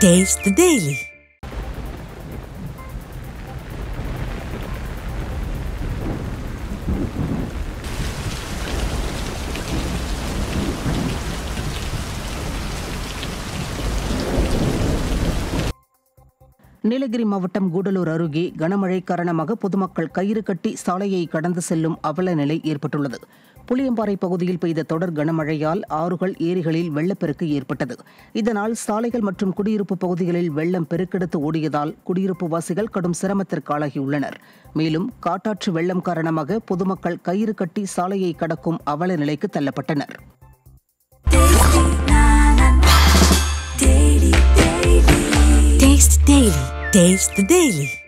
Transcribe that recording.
Taste the Daily. Nilgiri மாவட்டம் கூடலூர் அருகே கனமழை காரணமாக பொதுமக்கள் கயிறு கட்டி சாலையை கடந்து செல்லும் அவல நிலை ஏற்பட்டுள்ளது. புளியம்பாறை பகுதியில் பெய்த தொடர் கனமழையால் ஆறுகள், ஏரிகளில் வெள்ளப்பெருக்கு ஏற்பட்டது. இதனால் சாலைகள் மற்றும் குடியிருப்பு பகுதிகளில் வெள்ளம் பெருக்கெடுத்து ஓடியதால் குடியிருப்பு வாசிகள் கடும் சிரமத்திற்கு ஆளாகியுள்ளனர். மேலும் காட்டாற்று வெள்ளம் காரணமாக பொதுமக்கள் கயிறு கட்டி சாலையை கடக்கும் அவல நிலைக்கு தள்ளப்பட்டனர். Taste the Daily.